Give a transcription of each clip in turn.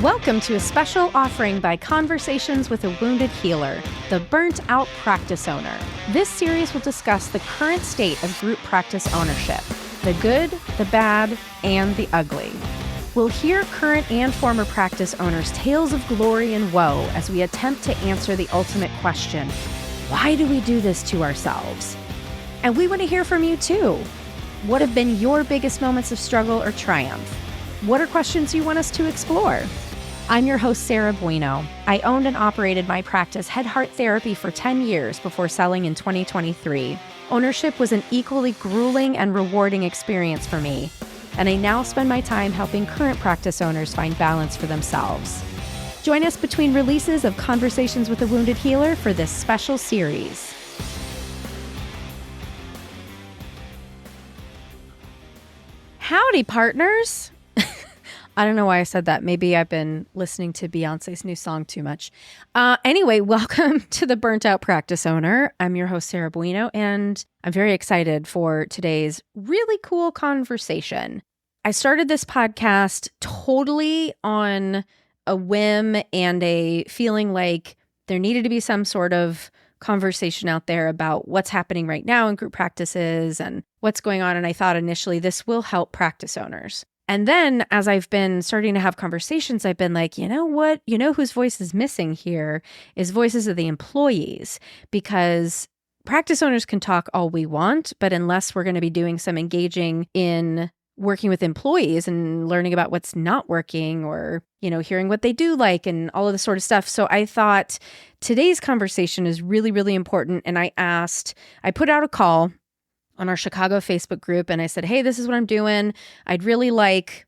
Welcome to a special offering by Conversations with a Wounded Healer, the Burnt Out Practice Owner. This series will discuss the current state of group practice ownership, the good, the bad, and the ugly. We'll hear current and former practice owners' tales of glory and woe as we attempt to answer the ultimate question, why do we do this to ourselves? And we want to hear from you too. What have been your biggest moments of struggle or triumph? What are questions you want us to explore? I'm your host, Sarah Bueno. I owned and operated my practice, Head Heart Therapy, for 10 years before selling in 2023. Ownership was an equally grueling and rewarding experience for me, and I now spend my time helping current practice owners find balance for themselves. Join us between releases of Conversations with a Wounded Healer for this special series. Howdy, partners. I don't know why I said that. Maybe I've been listening to Beyonce's new song too much. Anyway, welcome to the Burnt Out Practice Owner. I'm your host, Sarah Bueno, and I'm very excited for today's really cool conversation. I started this podcast totally on a whim and a feeling like there needed to be some sort of conversation out there about what's happening right now in group practices and what's going on. And I thought initially this will help practice owners. And then as I've been starting to have conversations, I've been like, you know what? You know whose voice is missing here is voices of the employees, because practice owners can talk all we want, but unless we're going to be doing some engaging in working with employees and learning about what's not working or, hearing what they do like and all of this sort of stuff. So I thought today's conversation is really, really important. And I put out a call on our Chicago Facebook group. And I said, hey, this is what I'm doing. I'd really like,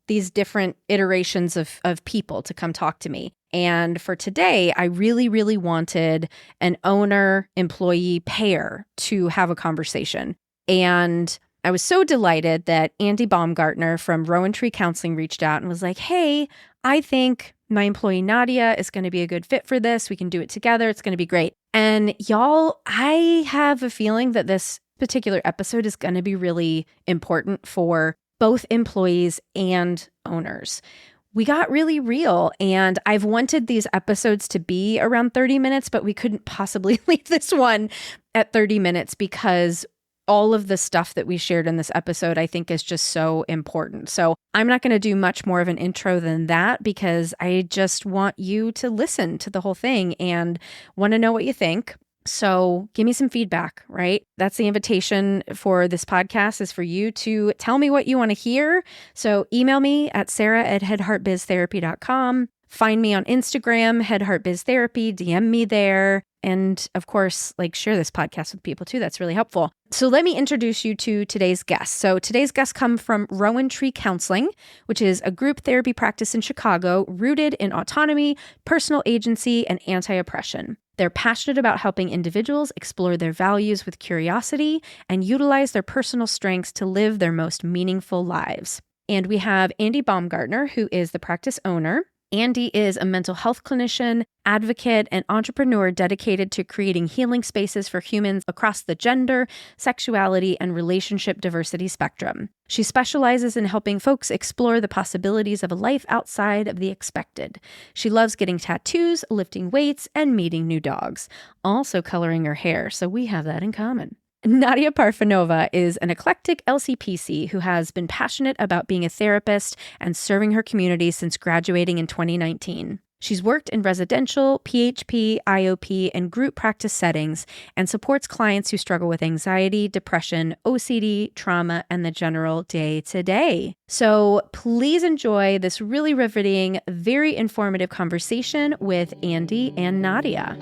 these different iterations of people to come talk to me. And for today, I really, really wanted an owner-employee pair to have a conversation. And I was so delighted that Andy Baumgartner from Rowan Tree Counseling reached out and was like, hey, I think my employee Nadia is going to be a good fit for this. We can do it together. It's going to be great. And y'all, I have a feeling that this particular episode is going to be really important for both employees and owners. We got really real, and I've wanted these episodes to be around 30 minutes, but we couldn't possibly leave this one at 30 minutes because all of the stuff that we shared in this episode, I think, is just so important. So I'm not going to do much more of an intro than that because I just want you to listen to the whole thing and want to know what you think. So give me some feedback, right? That's the invitation for this podcast, is for you to tell me what you want to hear. So email me at sarah@headheartbiztherapy.com. Find me on Instagram, headheartbiztherapy, DM me there. And of course, share this podcast with people too. That's really helpful. So let me introduce you to today's guests. So today's guests come from Rowan Tree Counseling, which is a group therapy practice in Chicago rooted in autonomy, personal agency, and anti-oppression. They're passionate about helping individuals explore their values with curiosity and utilize their personal strengths to live their most meaningful lives. And we have Andy Baumgartner, who is the practice owner. Andy is a mental health clinician, advocate, and entrepreneur dedicated to creating healing spaces for humans across the gender, sexuality, and relationship diversity spectrum. She specializes in helping folks explore the possibilities of a life outside of the expected. She loves getting tattoos, lifting weights, and meeting new dogs, also coloring her hair, so we have that in common. Nadia Parfanova is an eclectic LCPC who has been passionate about being a therapist and serving her community since graduating in 2019. She's worked in residential, PHP, IOP, and group practice settings and supports clients who struggle with anxiety, depression, OCD, trauma, and the general day-to-day. So please enjoy this really riveting, very informative conversation with Andy and Nadia.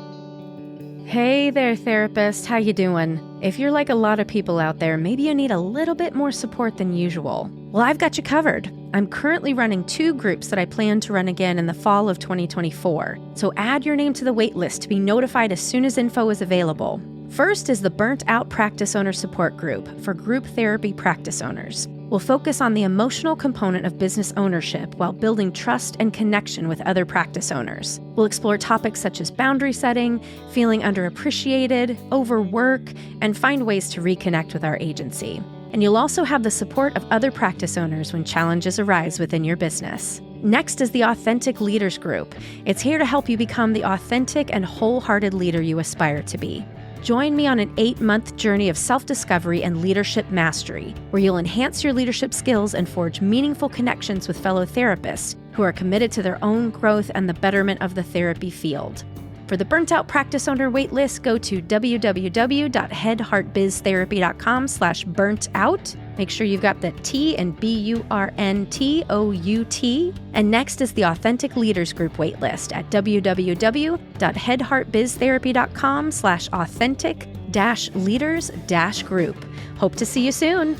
Hey there, therapist. How you doing? If you're like a lot of people out there, maybe you need a little bit more support than usual. Well, I've got you covered. I'm currently running 2 groups that I plan to run again in the fall of 2024. So add your name to the wait list to be notified as soon as info is available. First is the Burnt Out Practice Owner Support Group for group therapy practice owners. We'll focus on the emotional component of business ownership while building trust and connection with other practice owners. We'll explore topics such as boundary setting, feeling underappreciated, overwork, and find ways to reconnect with our agency. And you'll also have the support of other practice owners when challenges arise within your business. Next is the Authentic Leaders Group. It's here to help you become the authentic and wholehearted leader you aspire to be. Join me on an 8-month journey of self-discovery and leadership mastery, where you'll enhance your leadership skills and forge meaningful connections with fellow therapists who are committed to their own growth and the betterment of the therapy field. For the Burnt Out Practice Owner waitlist, go to www.headheartbiztherapy.com/burnt-out. Make sure you've got the T and BURNTOUT. And next is the Authentic Leaders Group waitlist at www.headheartbiztherapy.com/authentic-leaders-group. Hope to see you soon.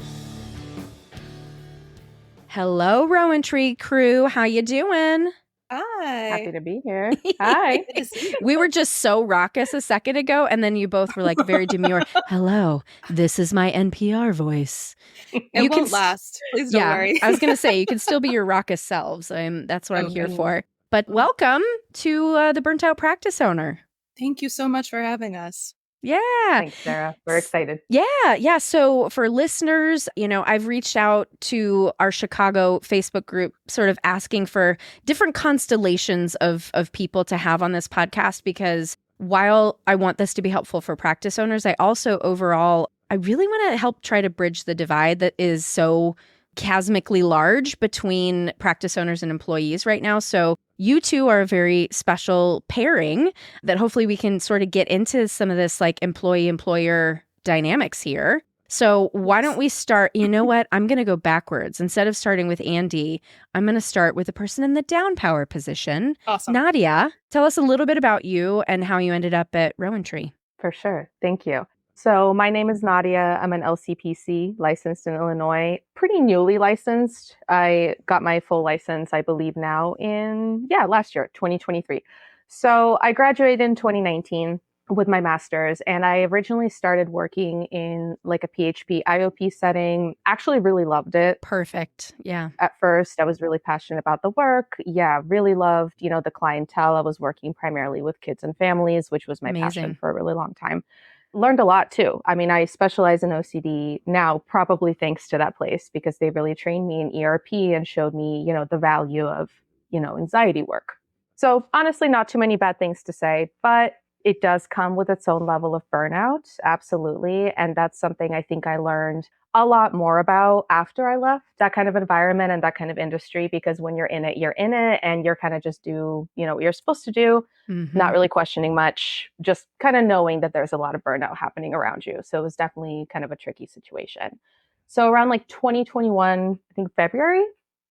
Hello, Rowan Tree crew. How you doing? Hi. Happy to be here. Hi. Good to see you. We were just so raucous a second ago, and then you both were like very demure. Hello, this is my NPR voice. It won't last. Please don't worry. I was going to say, you can still be your raucous selves. That's what I'm here for. But welcome to the Burnt Out Practice Owner. Thank you so much for having us. Yeah. Thanks, Sarah. We're excited. Yeah. So for listeners, I've reached out to our Chicago Facebook group, sort of asking for different constellations of people to have on this podcast, because while I want this to be helpful for practice owners, I also I really want to help try to bridge the divide that is so chasmically large between practice owners and employees right now. So you two are a very special pairing that hopefully we can sort of get into some of this like employee-employer dynamics here. So why don't we start, you know what? I'm going to go backwards. Instead of starting with Andy, I'm going to start with the person in the down power position. Awesome. Nadia, tell us a little bit about you and how you ended up at Rowan Tree. For sure. Thank you. So my name is Nadia. I'm an LCPC licensed in Illinois, pretty newly licensed. I got my full license, I believe now last year, 2023. So I graduated in 2019 with my master's, and I originally started working in like a PHP IOP setting. Actually really loved it. Perfect. Yeah. At first, I was really passionate about the work. Yeah, really loved, the clientele. I was working primarily with kids and families, which was my passion for a really long time. Learned a lot too. I mean, I specialize in OCD now, probably thanks to that place, because they really trained me in ERP and showed me, the value of, anxiety work. So honestly, not too many bad things to say, but it does come with its own level of burnout. Absolutely. And that's something I think I learned a lot more about after I left that kind of environment and that kind of industry, because when you're in it, and you're kind of just do, what you're supposed to do, not really questioning much, just kind of knowing that there's a lot of burnout happening around you. So it was definitely kind of a tricky situation. So around like 2021, I think February.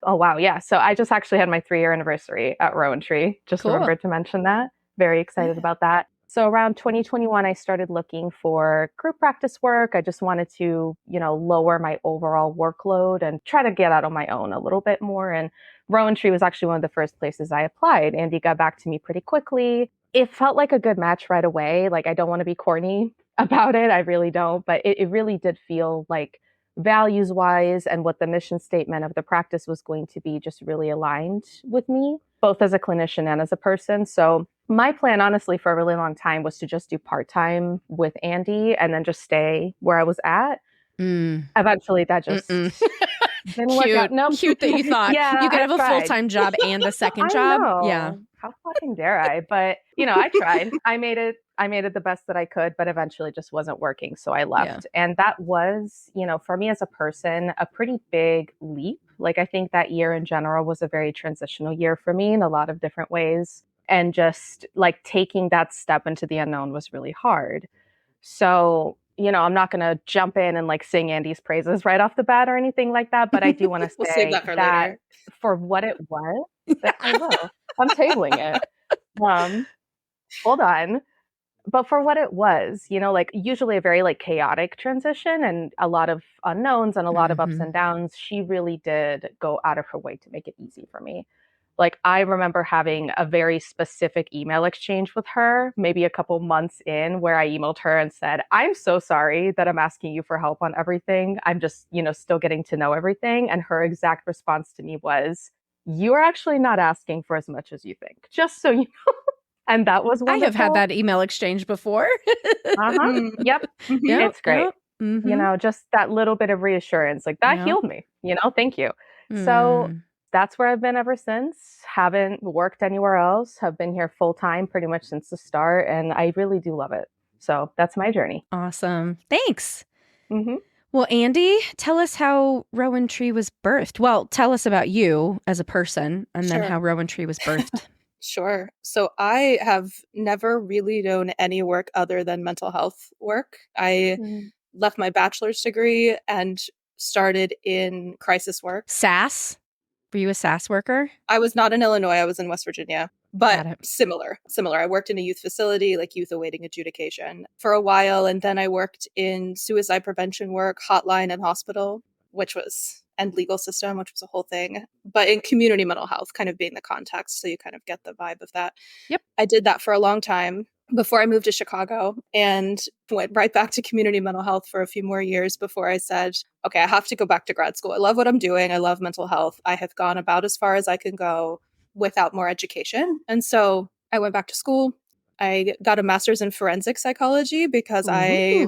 Oh, wow. Yeah. So I just actually had my 3-year anniversary at Rowan Tree. Just remembered to mention that. Very excited about that. So around 2021, I started looking for group practice work. I just wanted to, lower my overall workload and try to get out on my own a little bit more. And Rowan Tree was actually one of the first places I applied. Andy got back to me pretty quickly. It felt like a good match right away. Like, I don't want to be corny about it. I really don't. But it really did feel like values-wise and what the mission statement of the practice was going to be just really aligned with me, both as a clinician and as a person. So my plan, honestly, for a really long time was to just do part-time with Andy and then just stay where I was at. Eventually, that just didn't work out. No, cute that you thought you could have a full-time job and a second job. Know. Yeah. How fucking dare I? But, I tried. I made it the best that I could, but eventually just wasn't working. So I left. Yeah. And that was, for me as a person, a pretty big leap. Like, I think that year in general was a very transitional year for me in a lot of different ways. And just like taking that step into the unknown was really hard. So, I'm not going to jump in and like sing Andy's praises right off the bat or anything like that. But I do want to say save that for later. For what it was, I will. I'm tabling it. Hold on. But for what it was, like usually a very like chaotic transition and a lot of unknowns and a lot of ups and downs, she really did go out of her way to make it easy for me. Like, I remember having a very specific email exchange with her, maybe a couple months in, where I emailed her and said, I'm so sorry that I'm asking you for help on everything. I'm just, still getting to know everything. And her exact response to me was, you're actually not asking for as much as you think, just so you know. And that was wonderful. I have had that email exchange before. Yep. It's great. Just that little bit of reassurance, like that healed me, thank you. So that's where I've been ever since. Haven't worked anywhere else. Have been here full time pretty much since the start. And I really do love it. So that's my journey. Awesome. Thanks. Mm-hmm. Well, Andy, tell us how Rowan Tree was birthed. Well, tell us about you as a person and then how Rowan Tree was birthed. Sure. So I have never really known any work other than mental health work. I left my bachelor's degree and started in crisis work. SAS? Were you a SAS worker? I was not in Illinois. I was in West Virginia, but similar. I worked in a youth facility, like youth awaiting adjudication for a while. And then I worked in suicide prevention work, hotline and hospital, and legal system, which was a whole thing, but in community mental health kind of being the context. So you kind of get the vibe of that. Yep. I did that for a long time before I moved to Chicago and went right back to community mental health for a few more years before I said, okay, I have to go back to grad school. I love what I'm doing. I love mental health. I have gone about as far as I can go without more education. And so I went back to school. I got a master's in forensic psychology because I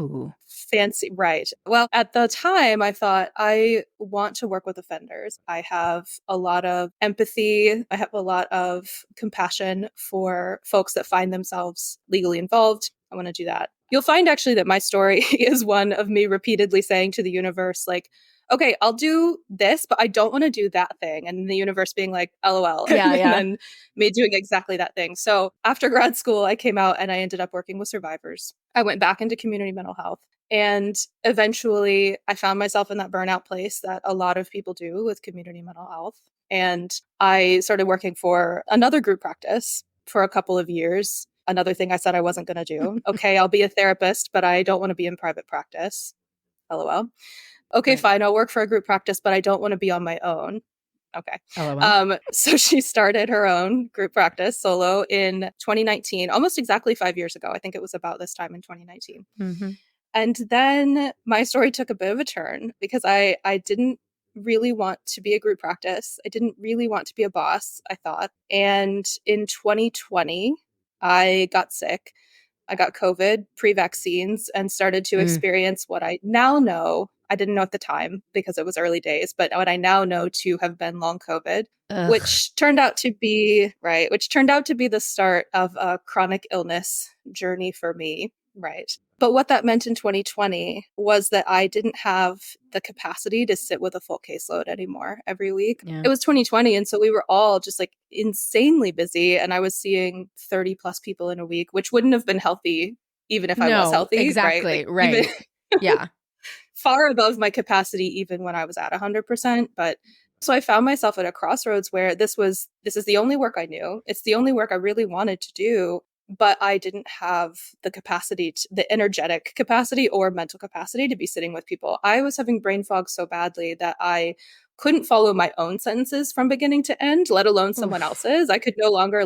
fancy, right. Well, at the time I thought I want to work with offenders. I have a lot of empathy. I have a lot of compassion for folks that find themselves legally involved. I want to do that. You'll find actually that my story is one of me repeatedly saying to the universe, like, okay, I'll do this, but I don't want to do that thing. And the universe being like, LOL. Yeah, and then me doing exactly that thing. So after grad school, I came out and I ended up working with survivors. I went back into community mental health. And eventually I found myself in that burnout place that a lot of people do with community mental health. And I started working for another group practice for a couple of years. Another thing I said I wasn't going to do. Okay, I'll be a therapist, but I don't want to be in private practice. LOL. Okay, right. Fine. I'll work for a group practice, but I don't want to be on my own. Okay. So she started her own group practice solo in 2019, almost exactly 5 years ago. I think it was about this time in 2019. Mm-hmm. And then my story took a bit of a turn because I didn't really want to be a group practice. I didn't really want to be a boss, I thought. And in 2020, I got sick. I got COVID pre-vaccines and started to experience what I now know. I didn't know at the time because it was early days, but what I now know to have been long COVID, which turned out to be the start of a chronic illness journey for me. Right. But what that meant in 2020 was that I didn't have the capacity to sit with a full caseload anymore every week. Yeah. It was 2020. And so we were all just like insanely busy. And I was seeing 30 plus people in a week, which wouldn't have been healthy even if I was healthy. Exactly. Right. Yeah. Far above my capacity, even when I was at 100%. But so I found myself at a crossroads where this is the only work I knew. It's the only work I really wanted to do. But I didn't have the capacity, the energetic capacity or mental capacity to be sitting with people. I was having brain fog so badly that I couldn't follow my own sentences from beginning to end, let alone someone else's. I could no longer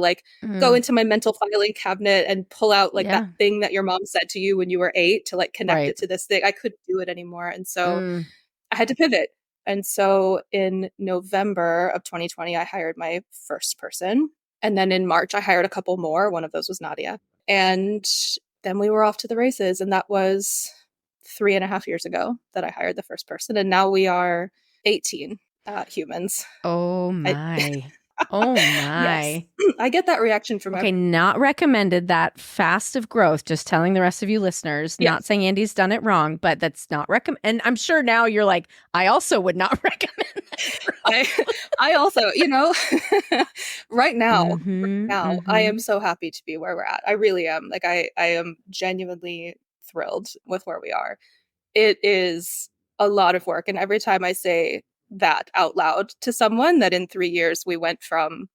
go into my mental filing cabinet and pull out that thing that your mom said to you when you were 8 to connect it to this thing. I couldn't do it anymore. And so I had to pivot. And so in November of 2020, I hired my first person. And then in March, I hired a couple more. One of those was Nadia. And then we were off to the races. And that was 3.5 years ago that I hired the first person. And now we are 18 humans. Oh my. Oh my. Yes. I get that reaction from not recommended, that fast of growth. Just telling the rest of you listeners, not saying Andy's done it wrong, but that's not recommend. And I'm sure now you're like, I also would not recommend that. I also, right now, I am so happy to be where we're at. I really am. I am genuinely thrilled with where we are. It is a lot of work. And every time I say that out loud to someone, that in 3 years we went from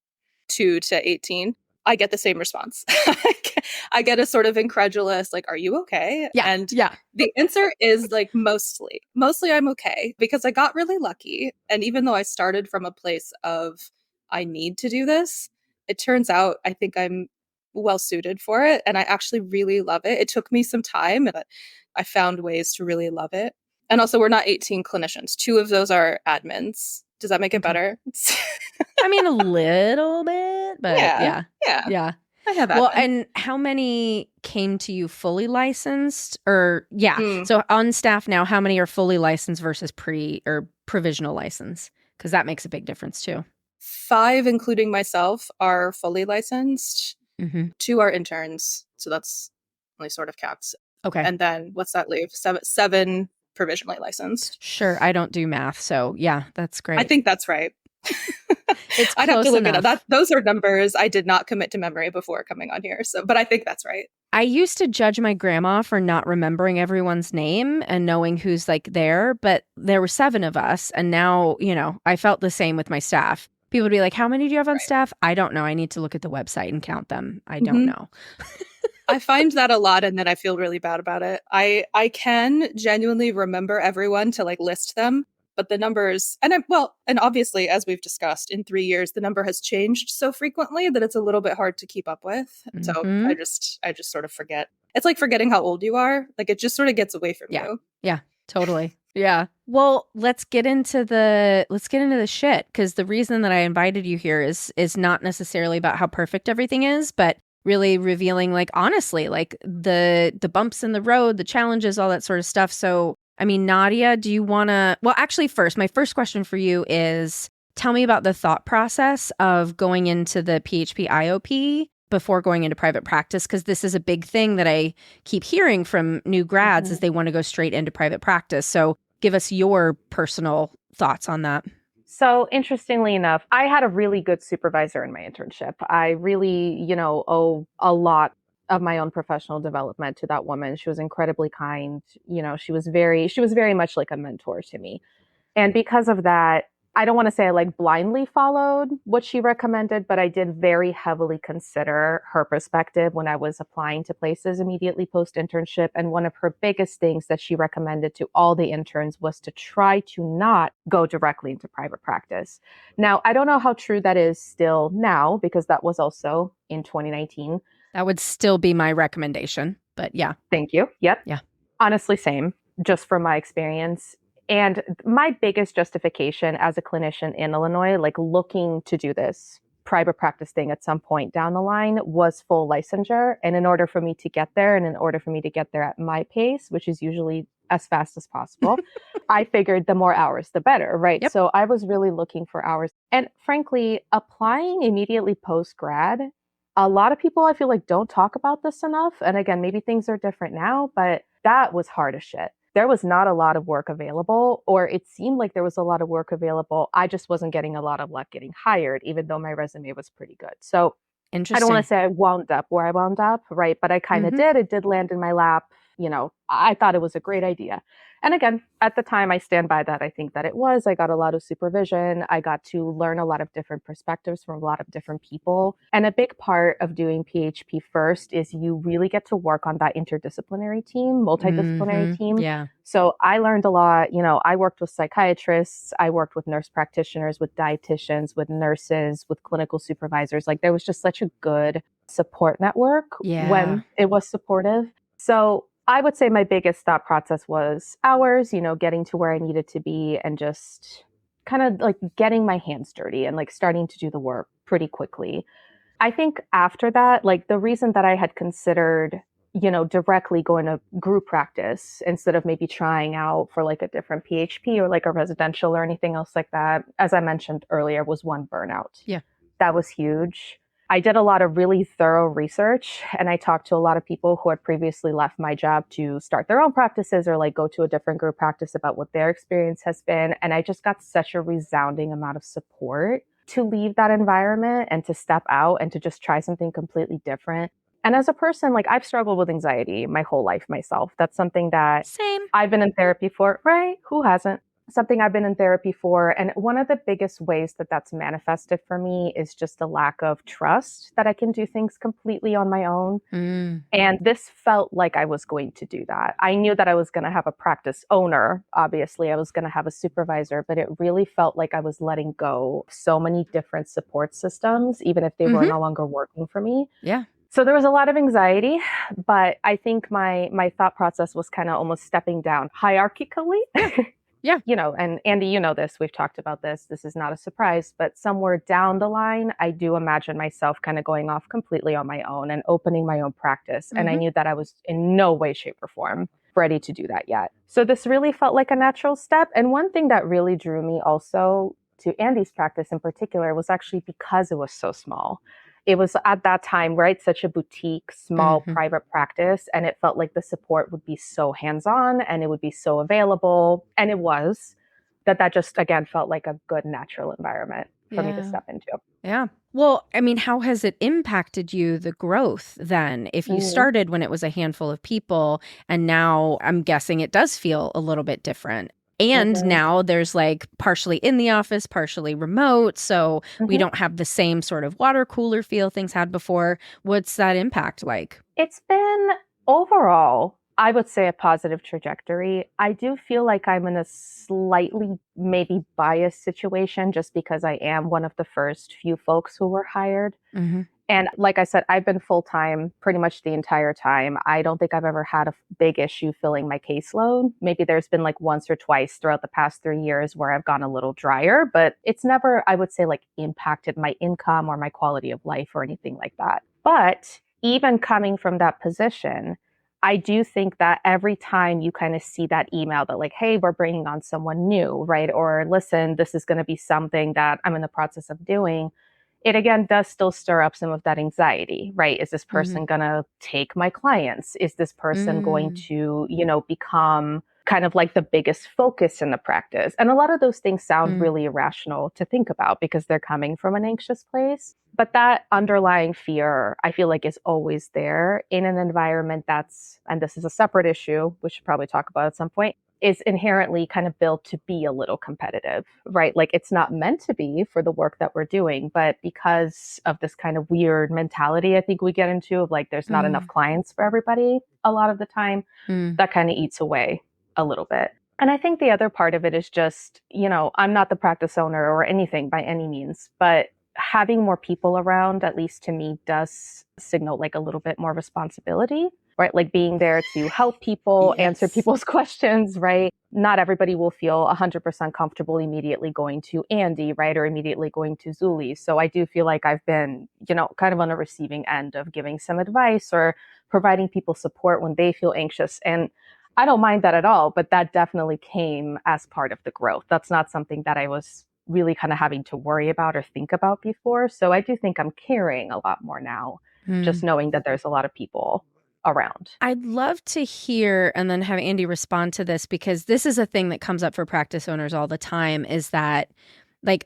2 to 18, I get the same response. I get a sort of incredulous, are you okay? Yeah. And the answer is mostly I'm okay because I got really lucky. And even though I started from a place of I need to do this, it turns out I think I'm well suited for it. And I actually really love it. It took me some time, but I found ways to really love it. And also, we're not 18 clinicians. 2 of those are admins. Does that make it better? I mean, a little bit, but yeah. I have admin. Well, and how many came to you fully licensed? Or so on staff now, how many are fully licensed versus provisional license? Because that makes a big difference too. 5, including myself, are fully licensed. 2 are interns. So that's only sort of caps. Okay. And then what's that leave? 7 provisionally licensed. Sure. I don't do math. So yeah, that's great. I think that's right. It's I'd have to look enough. it up. Those are numbers I did not commit to memory before coming on here. So, but I think that's right. I used to judge my grandma for not remembering everyone's name and knowing who's like there, but there were 7 of us. And now, you know, I felt the same with my staff. People would be like, how many do you have on staff? I don't know. I need to look at the website and count them. I don't know. I find that a lot, and then I feel really bad about it. I can genuinely remember everyone to like list them, but the numbers, and obviously, as we've discussed, in 3 years, the number has changed so frequently that it's a little bit hard to keep up with. So I just sort of forget. It's like forgetting how old you are. Like it just sort of gets away from you. Yeah, totally. Yeah. Well, let's get into the shit, because the reason that I invited you here is not necessarily about how perfect everything is, but really revealing, like, honestly, like the bumps in the road, the challenges, all that sort of stuff. So, I mean, Nadia, do you want to, well, actually first, my first question for you is, tell me about the thought process of going into the PHP IOP before going into private practice, because this is a big thing that I keep hearing from new grads is they want to go straight into private practice. So give us your personal thoughts on that. So interestingly enough, I had a really good supervisor in my internship. I really, owe a lot of my own professional development to that woman. She was incredibly kind. She was very much like a mentor to me. And because of that, I don't want to say I like blindly followed what she recommended, but I did very heavily consider her perspective when I was applying to places immediately post internship. And one of her biggest things that she recommended to all the interns was to try to not go directly into private practice. Now, I don't know how true that is still now, because that was also in 2019. That would still be my recommendation, but yeah. Thank you. Yep. Yeah. Honestly, same, just from my experience. And my biggest justification as a clinician in Illinois, like looking to do this private practice thing at some point down the line, was full licensure. And in order for me to get there, and in order for me to get there at my pace, which is usually as fast as possible, I figured the more hours, the better, right? Yep. So I was really looking for hours. And frankly, applying immediately post-grad, a lot of people, I feel like, don't talk about this enough. And again, maybe things are different now, but that was hard as shit. There was not a lot of work available, or it seemed like there was a lot of work available. I just wasn't getting a lot of luck getting hired, even though my resume was pretty good. So I don't want to say I wound up where I wound up, right? But I kind of did. It did land in my lap. I thought it was a great idea. And again, at the time, I stand by that. I think that it was. I got a lot of supervision. I got to learn a lot of different perspectives from a lot of different people. And a big part of doing PHP first is you really get to work on that interdisciplinary team, multidisciplinary team. Yeah. So I learned a lot. I worked with psychiatrists. I worked with nurse practitioners, with dietitians, with nurses, with clinical supervisors. Like there was just such a good support network when it was supportive. So I would say my biggest thought process was hours, getting to where I needed to be and just kind of like getting my hands dirty and like starting to do the work pretty quickly. I think after that, like the reason that I had considered, directly going to group practice instead of maybe trying out for like a different PHP or like a residential or anything else like that, as I mentioned earlier, was one, burnout. Yeah. That was huge. I did a lot of really thorough research, and I talked to a lot of people who had previously left my job to start their own practices or like go to a different group practice about what their experience has been. And I just got such a resounding amount of support to leave that environment and to step out and to just try something completely different. And as a person, like I've struggled with anxiety my whole life myself. That's something that I've been in therapy for, right? Who hasn't? Something I've been in therapy for. And one of the biggest ways that that's manifested for me is just a lack of trust that I can do things completely on my own. And this felt like I was going to do that. I knew that I was going to have a practice owner. Obviously, I was going to have a supervisor, but it really felt like I was letting go of so many different support systems, even if they were no longer working for me. Yeah. So there was a lot of anxiety, but I think my thought process was kind of almost stepping down hierarchically. Yeah. And Andy, this, we've talked about this. This is not a surprise, but somewhere down the line, I do imagine myself kind of going off completely on my own and opening my own practice. And I knew that I was in no way, shape, or form ready to do that yet. So this really felt like a natural step. And one thing that really drew me also to Andy's practice in particular was actually because it was so small. It was at that time, right, such a boutique, small private practice, and it felt like the support would be so hands-on and it would be so available. And it was that just, again, felt like a good natural environment for me to step into. Yeah. Well, I mean, how has it impacted you, the growth then? If you started when it was a handful of people and now I'm guessing it does feel a little bit different. And now there's like partially in the office, partially remote. So we don't have the same sort of water cooler feel things had before. What's that impact like? It's been overall, I would say, a positive trajectory. I do feel like I'm in a slightly maybe biased situation just because I am one of the first few folks who were hired. And like I said, I've been full-time pretty much the entire time. I don't think I've ever had a big issue filling my caseload. Maybe there's been like once or twice throughout the past 3 years where I've gone a little drier, but it's never, I would say, like impacted my income or my quality of life or anything like that. But even coming from that position, I do think that every time you kind of see that email that like, hey, we're bringing on someone new, right? Or listen, this is going to be something that I'm in the process of doing. It again does still stir up some of that anxiety, right? Is this person going to take my clients? Is this person going to, become kind of like the biggest focus in the practice? And a lot of those things sound really irrational to think about because they're coming from an anxious place. But that underlying fear, I feel like, is always there in an environment that's, and this is a separate issue, we should probably talk about at some point, is inherently kind of built to be a little competitive, right? Like it's not meant to be for the work that we're doing, but because of this kind of weird mentality I think we get into of like there's not enough clients for everybody a lot of the time, that kind of eats away a little bit. And I think the other part of it is just, I'm not the practice owner or anything by any means, but having more people around, at least to me, does signal like a little bit more responsibility, right? Like being there to help people, answer people's questions, right? Not everybody will feel 100% comfortable immediately going to Andy, right? Or immediately going to Zuli. So I do feel like I've been, kind of on the receiving end of giving some advice or providing people support when they feel anxious. And I don't mind that at all, but that definitely came as part of the growth. That's not something that I was really kind of having to worry about or think about before. So I do think I'm caring a lot more now, just knowing that there's a lot of people around. I'd love to hear and then have Andy respond to this because this is a thing that comes up for practice owners all the time is that like,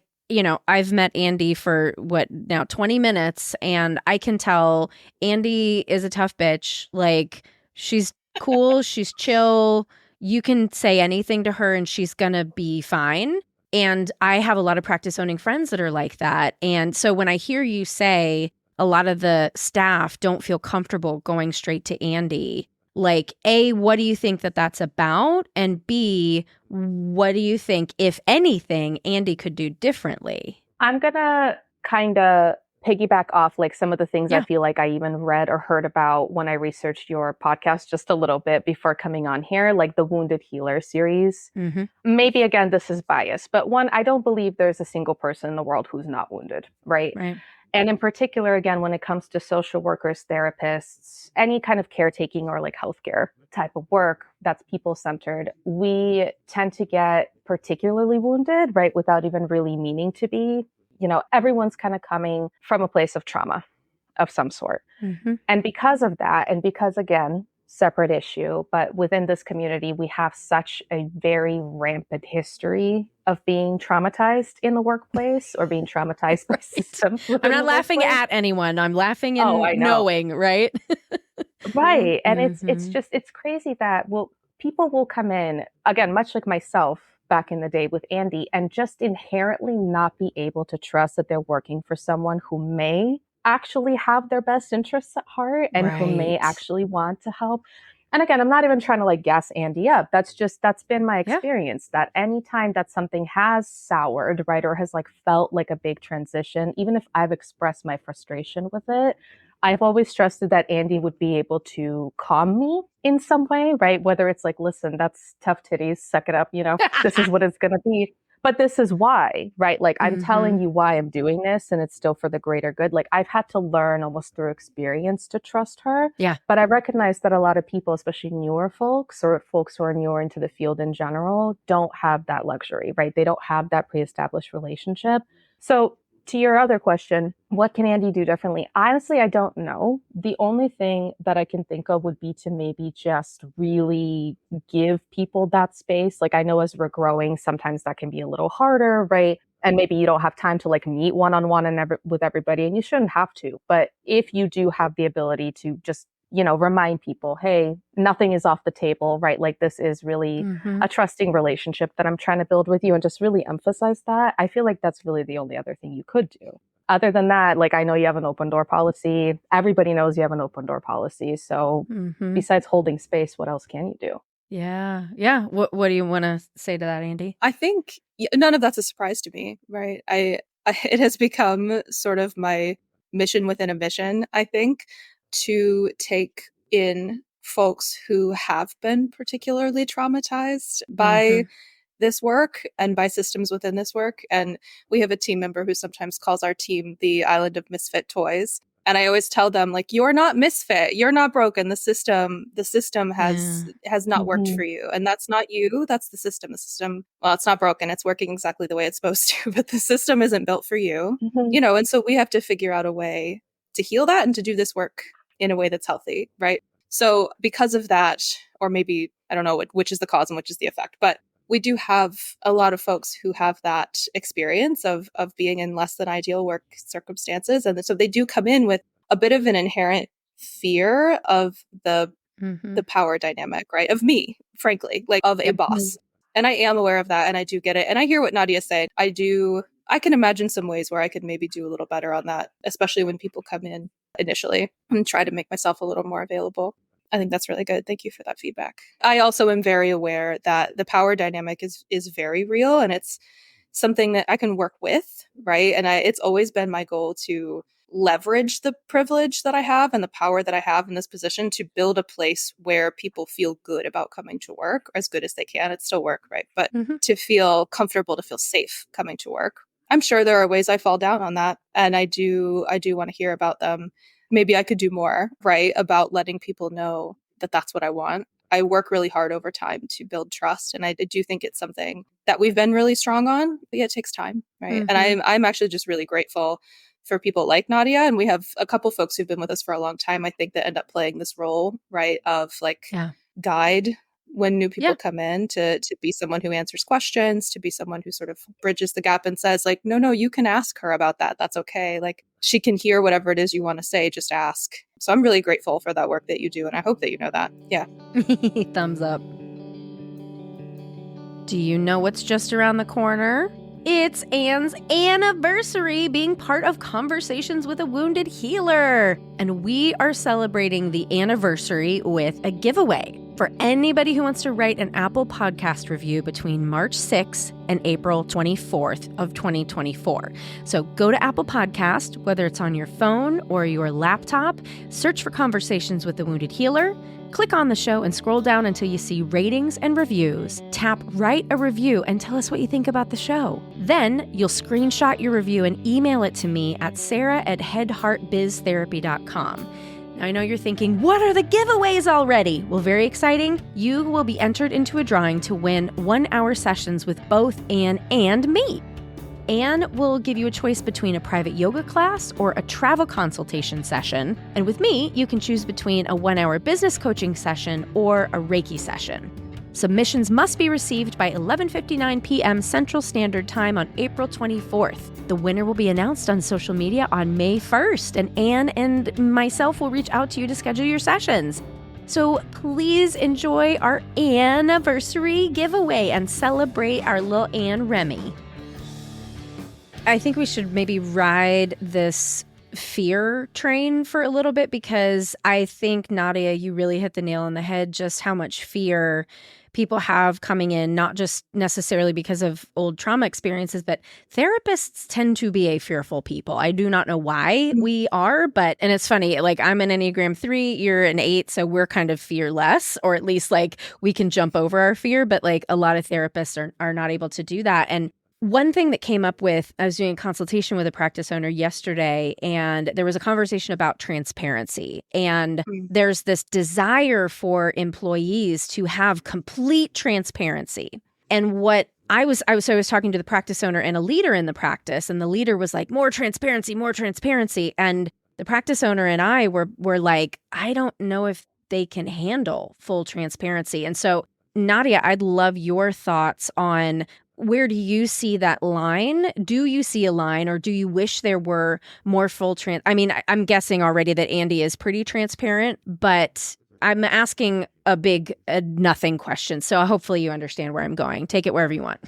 I've met Andy for 20 minutes and I can tell Andy is a tough bitch. Like she's cool, she's chill. You can say anything to her and she's going to be fine. And I have a lot of practice owning friends that are like that. And so when I hear you say a lot of the staff don't feel comfortable going straight to Andy, like, A, what do you think that that's about? And B, what do you think, if anything, Andy could do differently? I'm going to kind of piggyback off like some of the things I feel like I even read or heard about when I researched your podcast just a little bit before coming on here, like the Wounded Healer series. Maybe again, this is bias, but one, I don't believe there's a single person in the world who's not wounded, right? And in particular, again, when it comes to social workers, therapists, any kind of caretaking or like healthcare type of work that's people-centered, we tend to get particularly wounded, right? Without even really meaning to be. Everyone's kind of coming from a place of trauma of some sort. And because of that, and because, again, separate issue, but within this community, we have such a very rampant history of being traumatized in the workplace or being traumatized by systems. I'm not laughing at anyone. I'm laughing and knowing, right? Right. And it's crazy that, people will come in, again, much like myself, back in the day with Andy and just inherently not be able to trust that they're working for someone who may actually have their best interests at heart and who may actually want to help. And again, I'm not even trying to like gas Andy up. That's been my experience that anytime that something has soured, right, or has like felt like a big transition, even if I've expressed my frustration with it, I've always trusted that Andy would be able to calm me in some way, right? Whether it's like, listen, that's tough titties, suck it up, this is what it's going to be. but this is why, right? Like I'm telling you why I'm doing this and it's still for the greater good. Like I've had to learn almost through experience to trust her. Yeah. But I recognize that a lot of people, especially newer folks or folks who are newer into the field in general, don't have that luxury, right? They don't have that pre-established relationship. So to your other question, what can Andy do differently? Honestly, I don't know. The only thing that I can think of would be to maybe just really give people that space. Like I know as we're growing, sometimes that can be a little harder, right? And maybe you don't have time to like meet one-on-one and with everybody, and you shouldn't have to. But if you do have the ability to just remind people, hey, nothing is off the table, right? Like this is really a trusting relationship that I'm trying to build with you, and just really emphasize that. I feel like that's really the only other thing you could do. Other than that, like I know you have an open door policy. Everybody knows you have an open door policy. So besides holding space, what else can you do? Yeah. Yeah. What do you want to say to that, Andy? I think none of that's a surprise to me, right? It has become sort of my mission within a mission, I think, to take in folks who have been particularly traumatized by this work and by systems within this work. And we have a team member who sometimes calls our team the island of misfit toys. And I always tell them, like, you're not misfit, you're not broken. The system has not worked for you. And that's not you, that's the system. The system, well, it's not broken, it's working exactly the way it's supposed to, but the system isn't built for you. And so we have to figure out a way to heal that and to do this work in a way that's healthy, right? So because of that, or maybe, I don't know which is the cause and which is the effect, but we do have a lot of folks who have that experience of being in less than ideal work circumstances. And so they do come in with a bit of an inherent fear of the power dynamic, right? Of me, frankly, like of a boss. And I am aware of that, and I do get it. And I hear what Nadia's saying. I can imagine some ways where I could maybe do a little better on that, especially when people come in initially, and try to make myself a little more available. I think that's really good. Thank you for that feedback. I also am very aware that the power dynamic is very real, and it's something that I can work with, right? And it's always been my goal to leverage the privilege that I have and the power that I have in this position to build a place where people feel good about coming to work, or as good as they can. It's still work, right? But to feel comfortable, to feel safe coming to work. I'm sure there are ways I fall down on that, and I do want to hear about them. Maybe I could do more, right, about letting people know that that's what I want. I work really hard over time to build trust, and I do think it's something that we've been really strong on, but yeah, it takes time, right? And I'm actually just really grateful for people like Nadia, and we have a couple folks who've been with us for a long time, I think, that end up playing this role, right, of like guide when new people come in, to be someone who answers questions, to be someone who sort of bridges the gap and says like, no, you can ask her about that. That's okay. Like she can hear whatever it is you want to say, just ask. So I'm really grateful for that work that you do. And I hope that you know that. Yeah. Thumbs up. Do you know what's just around the corner? It's Anne's anniversary, being part of Conversations with a Wounded Healer. And we are celebrating the anniversary with a giveaway for anybody who wants to write an Apple Podcast review between March 6th and April 24th of 2024. So go to Apple Podcast, whether it's on your phone or your laptop, search for Conversations with the Wounded Healer, click on the show and scroll down until you see ratings and reviews. Tap write a review and tell us what you think about the show. Then you'll screenshot your review and email it to me at sarah@headheartbiztherapy.com. Now, I know you're thinking, what are the giveaways already? Well, very exciting. You will be entered into a drawing to win 1-hour sessions with both Anne and me. Anne will give you a choice between a private yoga class or a travel consultation session. And with me, you can choose between a 1-hour business coaching session or a Reiki session. Submissions must be received by 11:59 p.m. Central Standard Time on April 24th. The winner will be announced on social media on May 1st, and Anne and myself will reach out to you to schedule your sessions. So please enjoy our anniversary giveaway and celebrate our little Anne Remy. I think we should maybe ride this fear train for a little bit, because I think, Nadia, you really hit the nail on the head, just how much fear people have coming in, not just necessarily because of old trauma experiences, but therapists tend to be a fearful people. I do not know why we are, and it's funny, like I'm an Enneagram 3, you're an 8, so we're kind of fearless, or at least like we can jump over our fear, but like a lot of therapists are not able to do that. And one thing that came up with, I was doing a consultation with a practice owner yesterday, and there was a conversation about transparency. And there's this desire for employees to have complete transparency. And what I was talking to the practice owner and a leader in the practice, and the leader was like, more transparency, more transparency. And the practice owner and I were like, I don't know if they can handle full transparency. And so, Nadia, I'd love your thoughts on, where do you see that line? Do you see a line, or do you wish there were more full I mean, I'm guessing already that Andy is pretty transparent, but I'm asking a big nothing question. So hopefully you understand where I'm going. Take it wherever you want.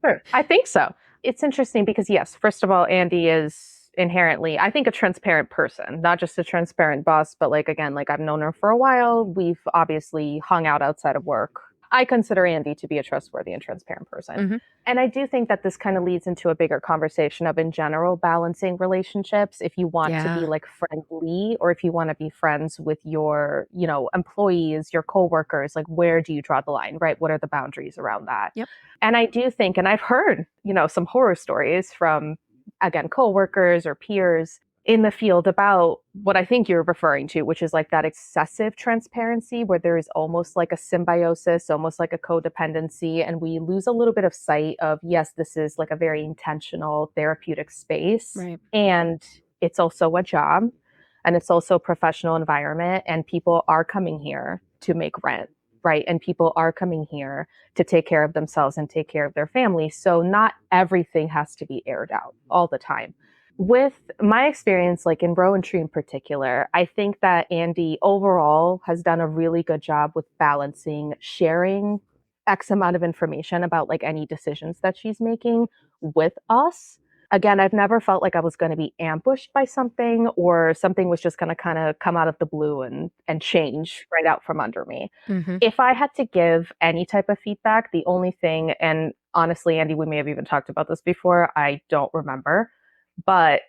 Sure. I think so. It's interesting because, yes, first of all, Andy is inherently, I think, a transparent person, not just a transparent boss, but like, again, like I've known her for a while. We've obviously hung out outside of work. I consider Andy to be a trustworthy and transparent person. Mm-hmm. And I do think that this kind of leads into a bigger conversation of, in general, balancing relationships. If you want to be like friendly, or if you want to be friends with your, employees, your coworkers, like, where do you draw the line, right? What are the boundaries around that? Yep. And I do think, and I've heard, some horror stories from, again, coworkers or peers in the field about what I think you're referring to, which is like that excessive transparency where there is almost like a symbiosis, almost like a codependency. And we lose a little bit of sight of, yes, this is like a very intentional therapeutic space. Right. And it's also a job, and it's also a professional environment. And people are coming here to make rent, right? And people are coming here to take care of themselves and take care of their family. So not everything has to be aired out all the time. With my experience, like in Rowan Tree in particular, I think that Andy overall has done a really good job with balancing sharing X amount of information about like any decisions that she's making with us. Again, I've never felt like I was going to be ambushed by something, or something was just going to kind of come out of the blue and change right out from under me. Mm-hmm. If I had to give any type of feedback, the only thing, and honestly, Andy, we may have even talked about this before, I don't remember, but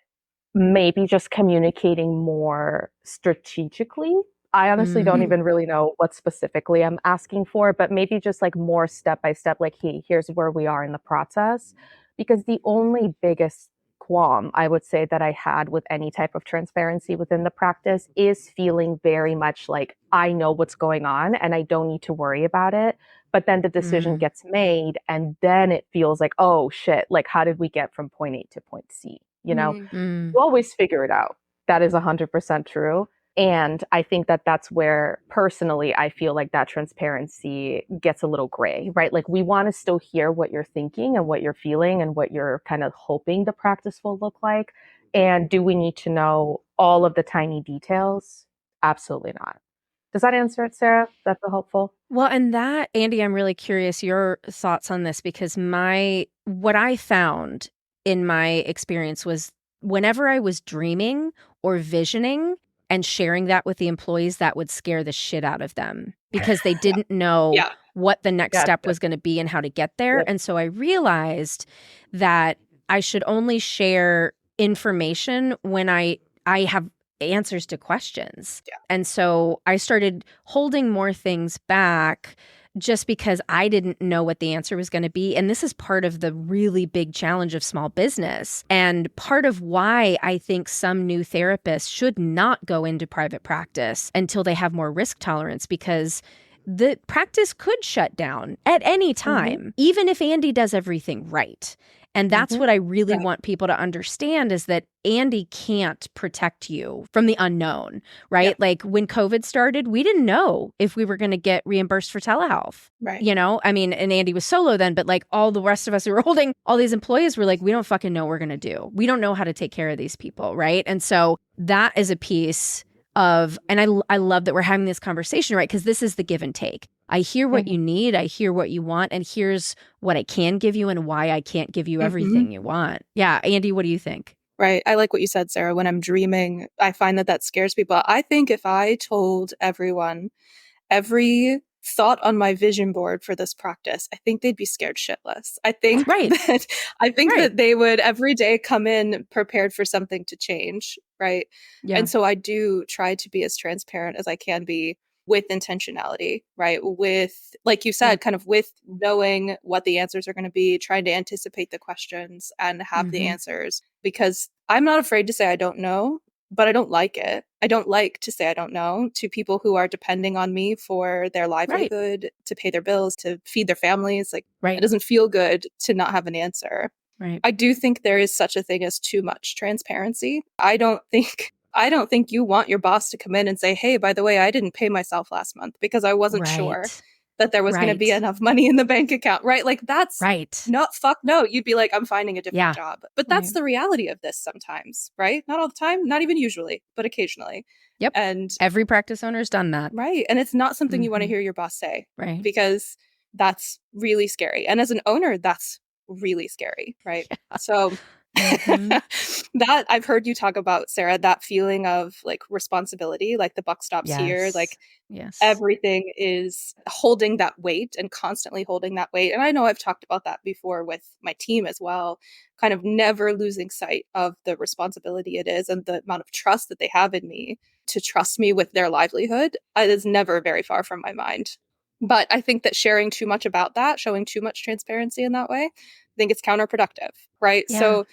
maybe just communicating more strategically. I honestly don't even really know what specifically I'm asking for, but maybe just like more step by step, like, hey, here's where we are in the process. Because the only biggest qualm I would say that I had with any type of transparency within the practice is feeling very much like I know what's going on and I don't need to worry about it. But then the decision gets made, and then it feels like, oh shit, like how did we get from point A to point C? You always figure it out. That is 100% true. And I think that that's where personally, I feel like that transparency gets a little gray, right? Like we want to still hear what you're thinking and what you're feeling and what you're kind of hoping the practice will look like. And do we need to know all of the tiny details? Absolutely not. Does that answer it, Sarah? That's helpful. Well, and that, Andy, I'm really curious your thoughts on this, because what I found in my experience was whenever I was dreaming or visioning and sharing that with the employees, that would scare the shit out of them because they didn't know what the next step was going to be and how to get there. And so I realized that I should only share information when I have answers to questions. Yeah. And so I started holding more things back just because I didn't know what the answer was going to be. And this is part of the really big challenge of small business. And part of why I think some new therapists should not go into private practice until they have more risk tolerance, because the practice could shut down at any time, even if Andy does everything right. And that's what I really want people to understand, is that Andy can't protect you from the unknown, right? Yep. Like when COVID started, we didn't know if we were going to get reimbursed for telehealth, right? I mean, and Andy was solo then, but like all the rest of us who were holding all these employees were like, we don't fucking know what we're going to do. We don't know how to take care of these people, right? And so that is a piece of, and I love that we're having this conversation, right? Because this is the give and take. I hear what you need, I hear what you want, and here's what I can give you and why I can't give you everything you want. Yeah, Andy, what do you think? Right. I like what you said, Sarah. When I'm dreaming, I find that scares people. I think if I told everyone every thought on my vision board for this practice, I think they'd be scared shitless. I think that they would every day come in prepared for something to change, right? Yeah. And so I do try to be as transparent as I can be with intentionality, right? With, like you said, kind of with knowing what the answers are going to be, trying to anticipate the questions and have the answers, because I'm not afraid to say I don't know, but I don't like it. I don't like to say I don't know to people who are depending on me for their livelihood, to pay their bills, to feed their families. Like, it doesn't feel good to not have an answer. Right. I do think there is such a thing as too much transparency. I don't think you want your boss to come in and say, hey, by the way, I didn't pay myself last month because I wasn't sure that there was going to be enough money in the bank account, right? Like, that's not, fuck no. You'd be like, I'm finding a different job. But that's the reality of this sometimes, right? Not all the time, not even usually, but occasionally. Yep. And every practice owner's done that. Right. And it's not something you want to hear your boss say. Right. Because that's really scary. And as an owner, that's really scary, right? Yeah. So that I've heard you talk about, Sarah, that feeling of like responsibility, like the buck stops here, like everything is holding that weight and constantly holding that weight. And I know I've talked about that before with my team as well, kind of never losing sight of the responsibility it is and the amount of trust that they have in me to trust me with their livelihood is never very far from my mind. But I think that sharing too much about that, showing too much transparency in that way, I think it's counterproductive, right? Yeah. So,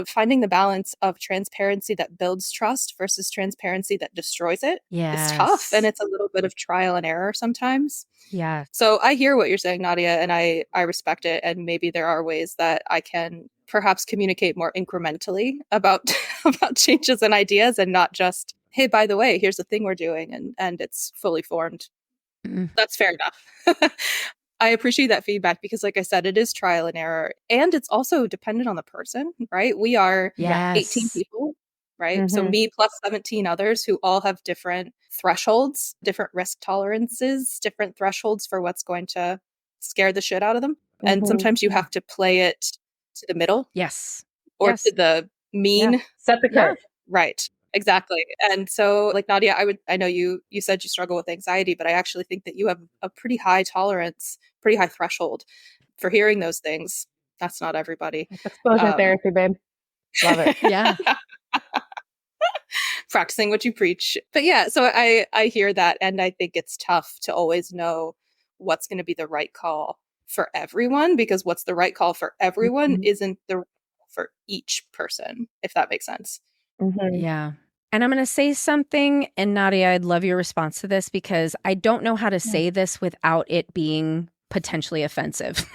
finding the balance of transparency that builds trust versus transparency that destroys it is tough. And it's a little bit of trial and error sometimes. Yeah. So I hear what you're saying, Nadia, and I respect it. And maybe there are ways that I can perhaps communicate more incrementally about changes and ideas, and not just, hey, by the way, here's the thing we're doing, and it's fully formed. That's fair enough. I appreciate that feedback because, like I said, it is trial and error. And it's also dependent on the person, right? We are 18 people, right? So me plus 17 others who all have different thresholds, different risk tolerances, different thresholds for what's going to scare the shit out of them. And sometimes you have to play it to the middle. Or to the mean. Set the curve. Right. Exactly. And so, like, Nadia, I know you said you struggle with anxiety, but I actually think that you have a pretty high tolerance, pretty high threshold for hearing those things. That's not everybody. It's exposure therapy, babe. Love it. Yeah. Practicing what you preach. But yeah, so I hear that. And I think it's tough to always know what's going to be the right call for everyone, because what's the right call for everyone isn't the right call for each person, if that makes sense. Yeah. And I'm going to say something, and Nadia, I'd love your response to this because I don't know how to say this without it being potentially offensive.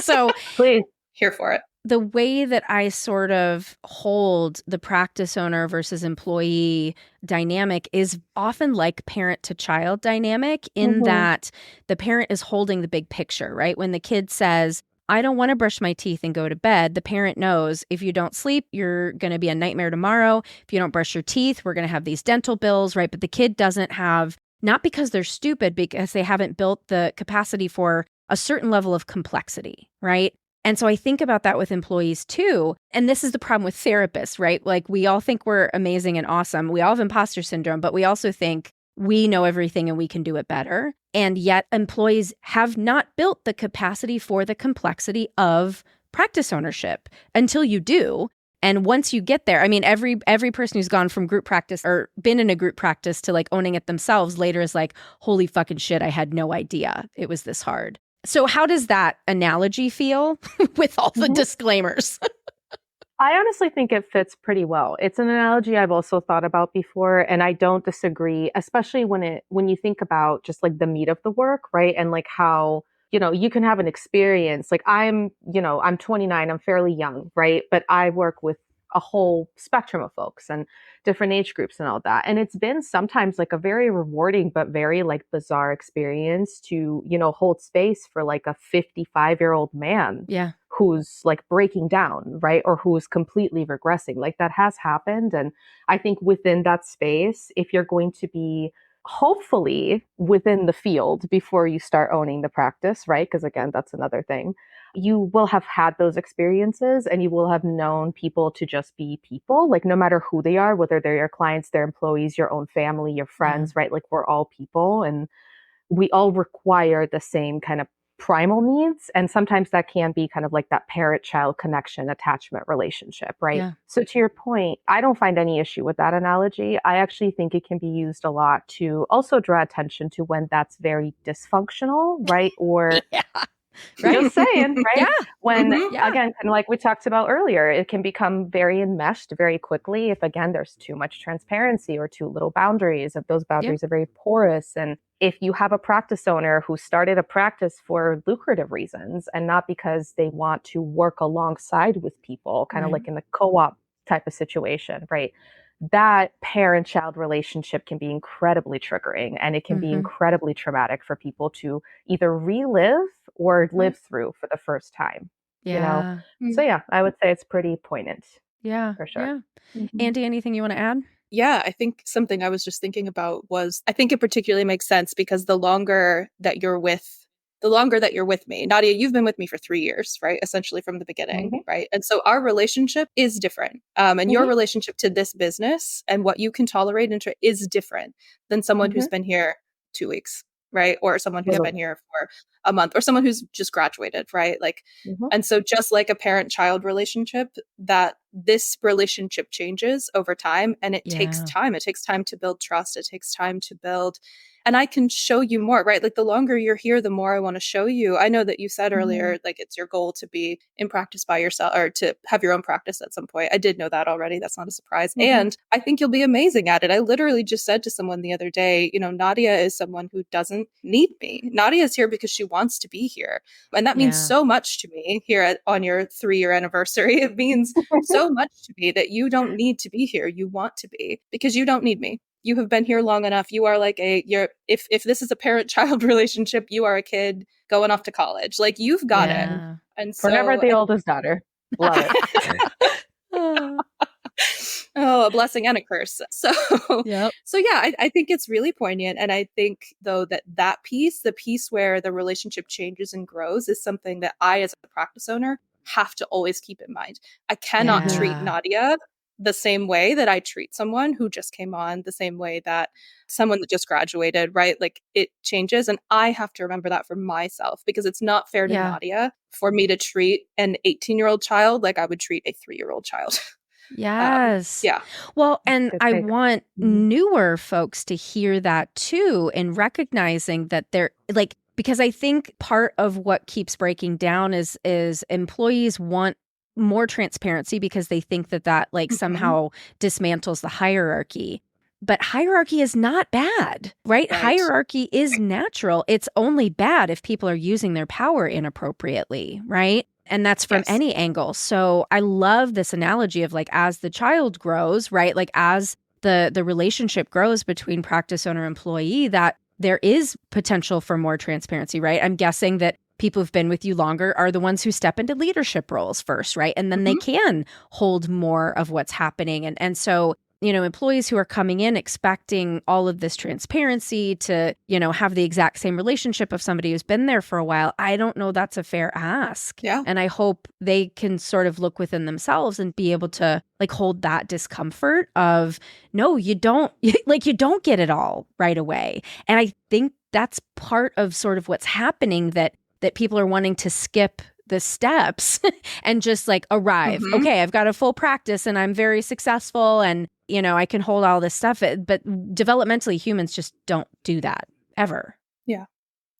So please, here for it. The way that I sort of hold the practice owner versus employee dynamic is often like parent to child dynamic in that the parent is holding the big picture, right? When the kid says, I don't want to brush my teeth and go to bed, the parent knows if you don't sleep, you're going to be a nightmare tomorrow. If you don't brush your teeth, we're going to have these dental bills, right? But the kid doesn't have, not because they're stupid, because they haven't built the capacity for a certain level of complexity, right? And so I think about that with employees too. And this is the problem with therapists, right? Like, we all think we're amazing and awesome. We all have imposter syndrome, but we also think we know everything and we can do it better. And yet employees have not built the capacity for the complexity of practice ownership until you do. And once you get there, I mean, every person who's gone from group practice or been in a group practice to like owning it themselves later is like, holy fucking shit, I had no idea it was this hard. So how does that analogy feel with all the disclaimers? I honestly think it fits pretty well. It's an analogy I've also thought about before, and I don't disagree, especially when you think about just like the meat of the work, right? And like how, you can have an experience. Like I'm 29, I'm fairly young, right? But I work with a whole spectrum of folks and different age groups and all that. And it's been sometimes like a very rewarding, but very like bizarre experience to, hold space for like a 55-year-old man. Yeah. Who's like breaking down, right? Or who's completely regressing. Like that has happened. And I think within that space, if you're going to be hopefully within the field before you start owning the practice, right? Because again, that's another thing. You will have had those experiences and you will have known people to just be people, like no matter who they are, whether they're your clients, their employees, your own family, your friends, right? Like we're all people and we all require the same kind of primal needs. And sometimes that can be kind of like that parent-child connection attachment relationship, right? Yeah. So to your point, I don't find any issue with that analogy. I actually think it can be used a lot to also draw attention to when that's very dysfunctional, right? Or Yeah. Right. just saying, right? Yeah. When, Yeah. again, kind of like we talked about earlier, it can become very enmeshed very quickly if, again, there's too much transparency or too little boundaries, if those boundaries are very porous. And if you have a practice owner who started a practice for lucrative reasons and not because they want to work alongside with people, kind of like in the co-op type of situation, right? That parent-child relationship can be incredibly triggering, and it can be incredibly traumatic for people to either relive or live through for the first time, you know? So yeah, I would say it's pretty poignant. Yeah. For sure. Yeah. Andy, anything you want to add? Yeah, I think something I was just thinking about was, I think it particularly makes sense because the longer that you're with me, Nadia, you've been with me for 3 years, right? Essentially from the beginning, right? And so our relationship is different. And your relationship to this business and what you can tolerate is different than someone who's been here 2 weeks, right? Or someone who's been here for a month, or someone who's just graduated, right? Like, and so just like a parent-child relationship, that this relationship changes over time, and it takes time. It takes time to build trust. It takes time to build. And I can show you more, right? Like the longer you're here, the more I want to show you. I know that you said earlier, like it's your goal to be in practice by yourself or to have your own practice at some point. I did know that already. That's not a surprise. And I think you'll be amazing at it. I literally just said to someone the other day, Nadia is someone who doesn't need me. Nadia is here because she wants to be here. And that means so much to me here on your 3-year anniversary. It means so much to me that you don't need to be here. You want to be, because you don't need me. You have been here long enough. You are like if this is a parent-child relationship, you are a kid going off to college. Like you've got it. And so forever the oldest daughter. Love it. Oh, a blessing and a curse. So yeah, I think it's really poignant. And I think though that piece, the piece where the relationship changes and grows, is something that I, as a practice owner, have to always keep in mind. I cannot treat Nadia the same way that I treat someone who just came on, the same way that someone that just graduated, right? Like it changes. And I have to remember that for myself, because it's not fair to Nadia for me to treat an 18-year-old child like I would treat a 3-year-old child. Yes. Well, and I want newer folks to hear that too, and recognizing that they're like, because I think part of what keeps breaking down is employees want more transparency because they think that like somehow dismantles the hierarchy. But hierarchy is not bad, right? Hierarchy is natural. It's only bad if people are using their power inappropriately, right? And that's from any angle. So I love this analogy of like, as the child grows, right? Like as the relationship grows between practice owner and employee, that there is potential for more transparency, right? I'm guessing that people who've been with you longer are the ones who step into leadership roles first, right? And then they can hold more of what's happening. And so, employees who are coming in expecting all of this transparency to, have the exact same relationship of somebody who's been there for a while, I don't know that's a fair ask. Yeah. And I hope they can sort of look within themselves and be able to like hold that discomfort of, no, you don't get it all right away. And I think that's part of sort of what's happening, that people are wanting to skip the steps and just like arrive. Okay, I've got a full practice and I'm very successful and, I can hold all this stuff. But developmentally, humans just don't do that ever. Yeah.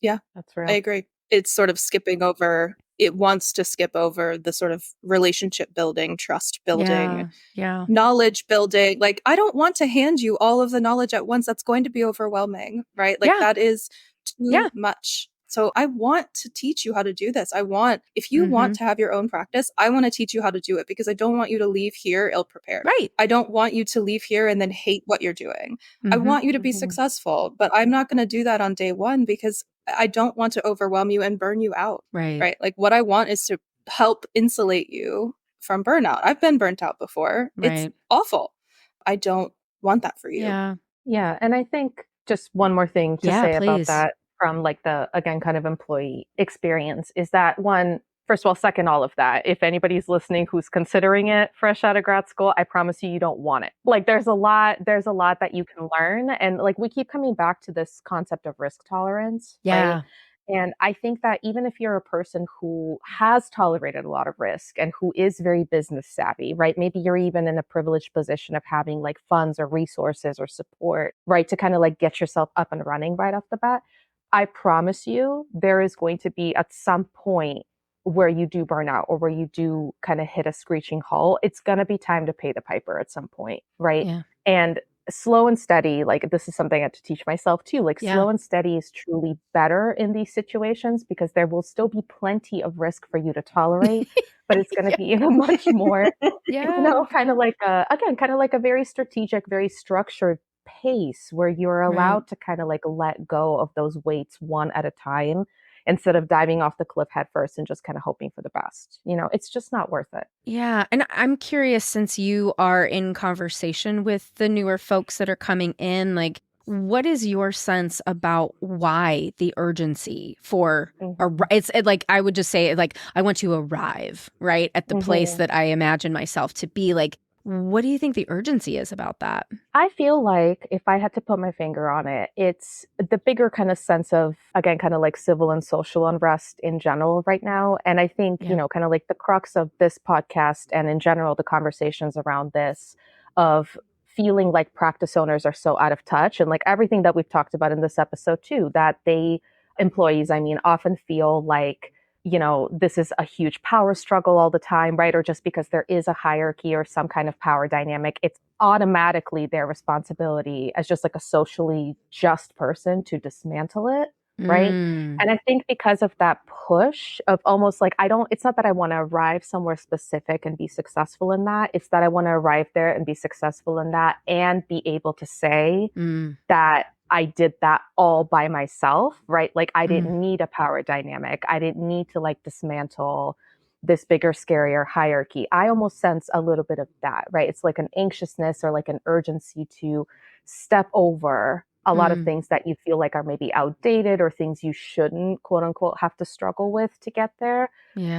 Yeah. That's real. I agree. It's sort of skipping over. It wants to skip over the sort of relationship building, trust building, knowledge building. Like, I don't want to hand you all of the knowledge at once. That's going to be overwhelming, right? Like that is too much. So I want to teach you how to do this. If you want to have your own practice, I want to teach you how to do it, because I don't want you to leave here ill-prepared. Right. I don't want you to leave here and then hate what you're doing. I want you to be successful, but I'm not going to do that on day one, because I don't want to overwhelm you and burn you out. Right. Like what I want is to help insulate you from burnout. I've been burnt out before. Right. It's awful. I don't want that for you. Yeah. And I think just one more thing to say about that, from like the, again, kind of employee experience, is that one, first of all, second all of that, if anybody's listening who's considering it fresh out of grad school, I promise you don't want it. Like there's a lot that you can learn. And like we keep coming back to this concept of risk tolerance. Right? And I think that even if you're a person who has tolerated a lot of risk and who is very business savvy, right? Maybe you're even in a privileged position of having like funds or resources or support, right? To kind of like get yourself up and running right off the bat. I promise you, there is going to be at some point where you do burn out or where you do kind of hit a screeching halt. It's going to be time to pay the piper at some point, right? Yeah. And slow and steady, like this is something I had to teach myself too. Like Yeah. slow and steady is truly better in these situations because there will still be plenty of risk for you to tolerate, but it's going to be in a much more, kind of like a very strategic, very structured pace where you're allowed to kind of like let go of those weights one at a time instead of diving off the cliff head first and just kind of hoping for the best. It's just not worth it. Yeah. And I'm curious, since you are in conversation with the newer folks that are coming in, like, what is your sense about why the urgency for like, I would just say, like, I want to arrive, right, at the place that I imagine myself to be. Like, what do you think the urgency is about that? I feel like if I had to put my finger on it, it's the bigger kind of sense of, again, kind of like civil and social unrest in general right now. And I think, kind of like the crux of this podcast and in general, the conversations around this of feeling like practice owners are so out of touch and like everything that we've talked about in this episode too, that employees, often feel like, this is a huge power struggle all the time, right? Or just because there is a hierarchy or some kind of power dynamic, it's automatically their responsibility as just like a socially just person to dismantle it, right? And I think because of that push of almost like, it's not that I want to arrive somewhere specific and be successful in that. It's that I want to arrive there and be successful in that and be able to say that I did that all by myself, right? Like I didn't need a power dynamic. I didn't need to like dismantle this bigger, scarier hierarchy. I almost sense a little bit of that, right? It's like an anxiousness or like an urgency to step over a lot of things that you feel like are maybe outdated or things you shouldn't, quote unquote, have to struggle with to get there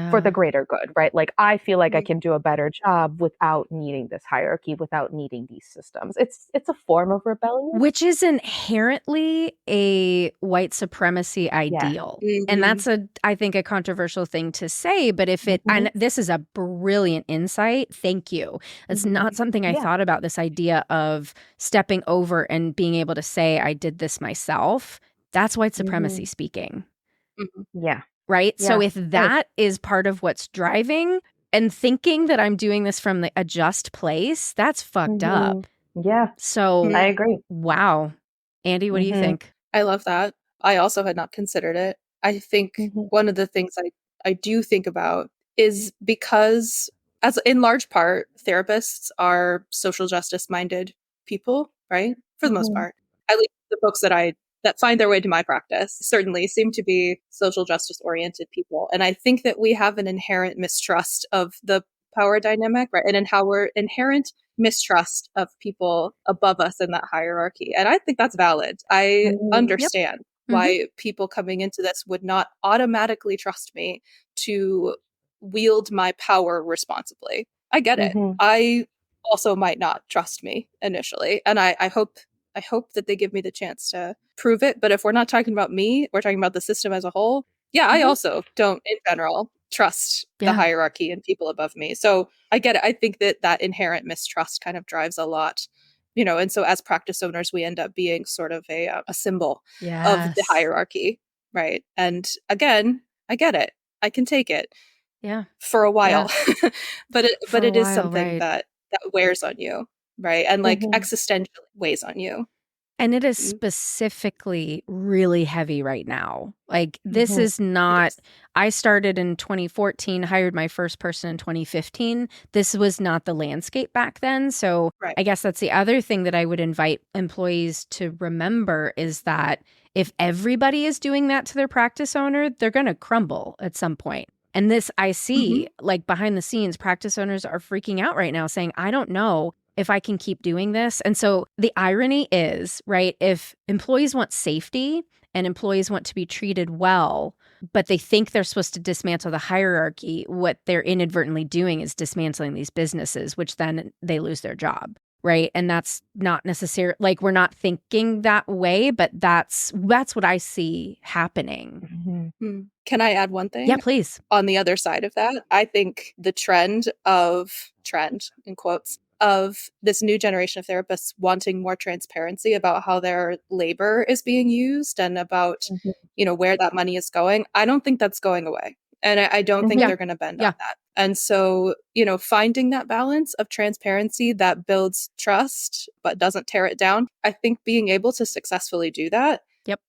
for the greater good, right? Like I feel like I can do a better job without needing this hierarchy, without needing these systems. It's a form of rebellion. Which is inherently a white supremacy ideal. And that's I think a controversial thing to say, but if and this is a brilliant insight. Thank you. It's not something I thought about, this idea of stepping over and being able to say, I did this myself. That's white supremacy speaking. Yeah. Right? Yeah. So if that is part of what's driving and thinking that I'm doing this from a just place, that's fucked up. Yeah. So I agree. Wow. Andy, what do you think? I love that. I also had not considered it. I think one of the things I do think about is because, as in large part, therapists are social justice minded people, right? For the most part. At least the folks that find their way to my practice certainly seem to be social justice oriented people. And I think that we have an inherent mistrust of the power dynamic, right? And in how we're inherent mistrust of people above us in that hierarchy. And I think that's valid. I understand why people coming into this would not automatically trust me to wield my power responsibly. I get it. I also might not trust me initially. And I hope that they give me the chance to prove it. But if we're not talking about me, we're talking about the system as a whole. Yeah, I also don't, in general, trust the hierarchy and people above me. So I get it. I think that inherent mistrust kind of drives a lot, and so as practice owners, we end up being sort of a symbol of the hierarchy, right? And again, I get it. I can take it. Yeah. For a while. but it is something right. that wears on you, right? And like existentially weighs on you. And it is specifically really heavy right now. Like this is not, I started in 2014, hired my first person in 2015. This was not the landscape back then. So I guess that's the other thing that I would invite employees to remember is that if everybody is doing that to their practice owner, they're going to crumble at some point. And this I see like behind the scenes, practice owners are freaking out right now saying, I don't know if I can keep doing this. And so the irony is, right, if employees want safety and employees want to be treated well, but they think they're supposed to dismantle the hierarchy, what they're inadvertently doing is dismantling these businesses, which then they lose their job. Right. And that's not necessarily like we're not thinking that way, but that's what I see happening. Can I add one thing? Yeah, please. On the other side of that, I think the trend in quotes of this new generation of therapists wanting more transparency about how their labor is being used and about, where that money is going. I don't think that's going away. And I don't think they're going to bend on that. And so, finding that balance of transparency that builds trust, but doesn't tear it down. I think being able to successfully do that,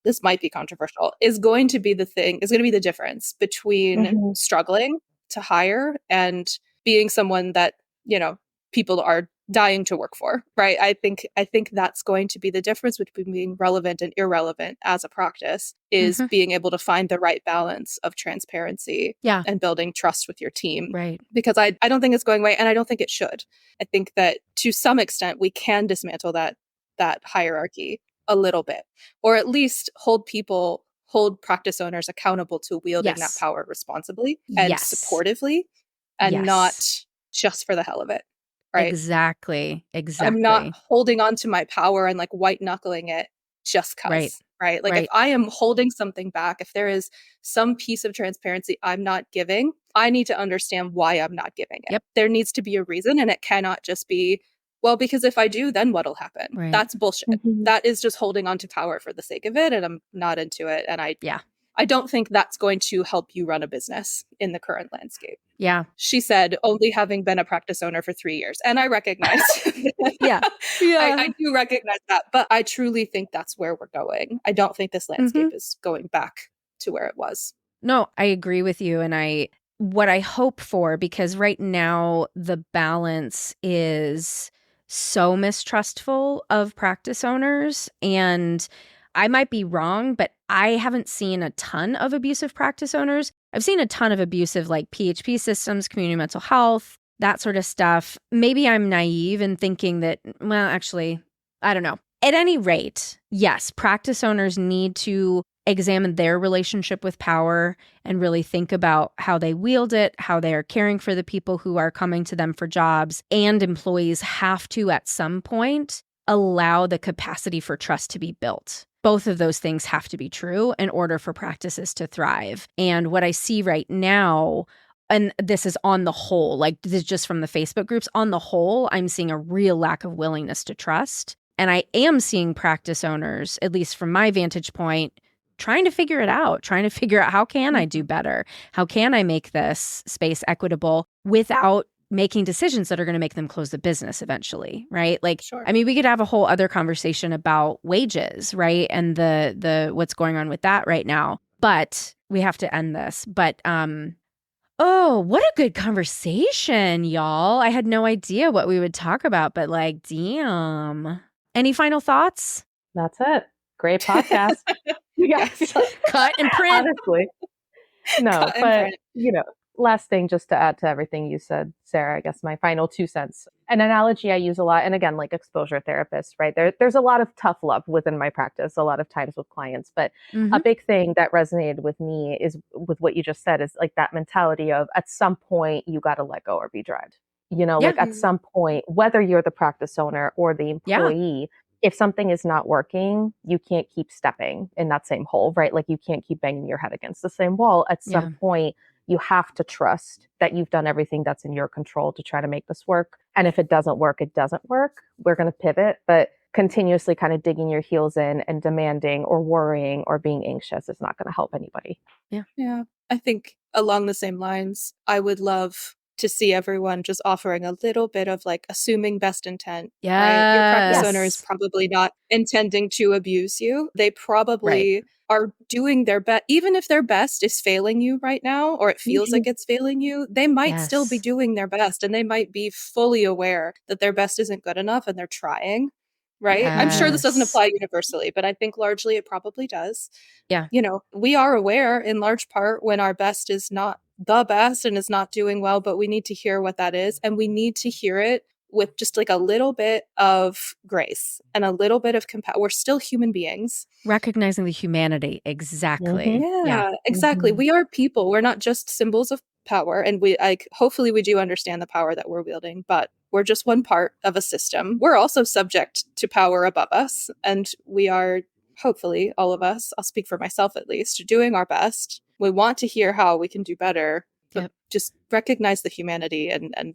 this might be controversial, is going to be the difference between struggling to hire and being someone that, people are dying to work for, right? I think that's going to be the difference between being relevant and irrelevant as a practice, is being able to find the right balance of transparency and building trust with your team. Right. Because I don't think it's going away, and I don't think it should. I think that to some extent we can dismantle that hierarchy a little bit, or at least hold practice owners accountable to wielding that power responsibly and supportively, and not just for the hell of it. Right. Exactly. I'm not holding on to my power and like white knuckling it just cause. Right. Like if I am holding something back, if there is some piece of transparency I'm not giving, I need to understand why I'm not giving it. There needs to be a reason, and it cannot just be, well, because if I do, then what'll happen? That's bullshit. That is just holding on to power for the sake of it. And I'm not into it. And I don't think that's going to help you run a business in the current landscape. Yeah. She said, only having been a practice owner for 3 years. And I recognize. I do recognize that. But I truly think that's where we're going. I don't think this landscape is going back to where it was. No, I agree with you. And what I hope for, because right now the balance is so mistrustful of practice owners, and I might be wrong, but I haven't seen a ton of abusive practice owners. I've seen a ton of abusive like PHP systems, community mental health, that sort of stuff. Maybe I'm naive in thinking that, well, actually, I don't know. At any rate, yes, practice owners need to examine their relationship with power and really think about how they wield it, how they are caring for the people who are coming to them for jobs, and employees have to, at some point, allow the capacity for trust to be built. Both of those things have to be true in order for practices to thrive. And what I see right now, and this is on the whole, like this is just from the Facebook groups, on the whole, I'm seeing a real lack of willingness to trust. And I am seeing practice owners, at least from my vantage point, trying to figure it out, how can I do better? How can I make this space equitable without making decisions that are going to make them close the business eventually, right? Like, I mean, we could have a whole other conversation about wages, right? And the what's going on with that right now. But we have to end this. But oh, what a good conversation, y'all. I had no idea what we would talk about, but like, damn. Any final thoughts? That's it. Great podcast. Cut and print. Honestly. No, but last thing, just to add to everything you said, Sarah, I guess my final 2 cents. An analogy I use a lot, and again, like exposure therapists, right? There's a lot of tough love within my practice, a lot of times with clients. But a big thing that resonated with me is with what you just said, is like that mentality of at some point you got to let go or be dried. Like at some point, whether you're the practice owner or the employee, if something is not working, you can't keep stepping in that same hole, right? Like you can't keep banging your head against the same wall. At some point, you have to trust that you've done everything that's in your control to try to make this work. And if it doesn't work, it doesn't work. We're going to pivot, but continuously kind of digging your heels in and demanding or worrying or being anxious is not going to help anybody. Yeah. I think along the same lines, I would love to see everyone just offering a little bit of like assuming best intent. Right? Your practice owner is probably not intending to abuse you. They probably are doing their best. Even if their best is failing you right now, or it feels like it's failing you, they might still be doing their best, and they might be fully aware that their best isn't good enough and they're trying. Right. I'm sure this doesn't apply universally, but I think largely it probably does. Yeah. We are aware in large part when our best is not the best and is not doing well, but we need to hear what that is. And we need to hear it with just like a little bit of grace and a little bit of compassion. We're still human beings. Recognizing the humanity. Exactly. Yeah, exactly. We are people. We're not just symbols of power. And hopefully we do understand the power that we're wielding, but we're just one part of a system. We're also subject to power above us. And we are, hopefully, all of us, I'll speak for myself at least, doing our best We want to hear how we can do better, but just recognize the humanity and,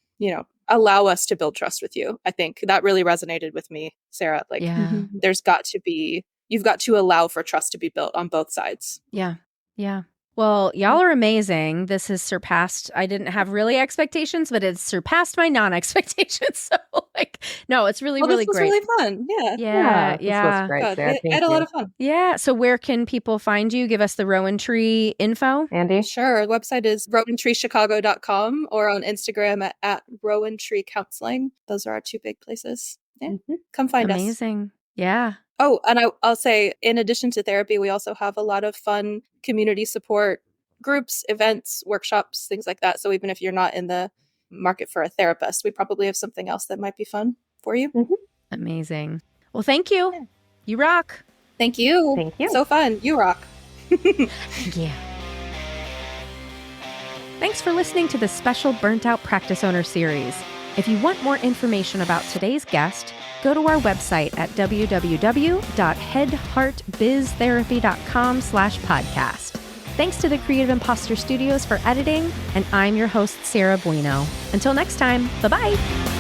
allow us to build trust with you. I think that really resonated with me, Sarah. Like, you've got to allow for trust to be built on both sides. Yeah. Yeah. Well, y'all are amazing. This has surpassed, I didn't have really expectations, but it's surpassed my non-expectations. So no, it's really, really great. This was really fun. Yeah. This was great, Sarah. I had a lot of fun. Yeah. So where can people find you? Give us the Rowan Tree info. Andy? Sure. The website is rowantreechicago.com or on Instagram at Rowan Tree Counseling. Those are our 2 big places. Yeah. Come find us. Amazing. Yeah. Oh, and I'll say, in addition to therapy, we also have a lot of fun community support groups, events, workshops, things like that. So even if you're not in the market for a therapist, we probably have something else that might be fun for you. Amazing. Well, thank you. Yeah. You rock. Thank you. Thank you. So fun. You rock. Yeah. Thanks for listening to the special Burnt Out Practice Owner series. If you want more information about today's guest, go to our website at www.headheartbiztherapy.com/podcast. Thanks to the Creative Imposter Studios for editing, and I'm your host, Sarah Bueno. Until next time, bye-bye.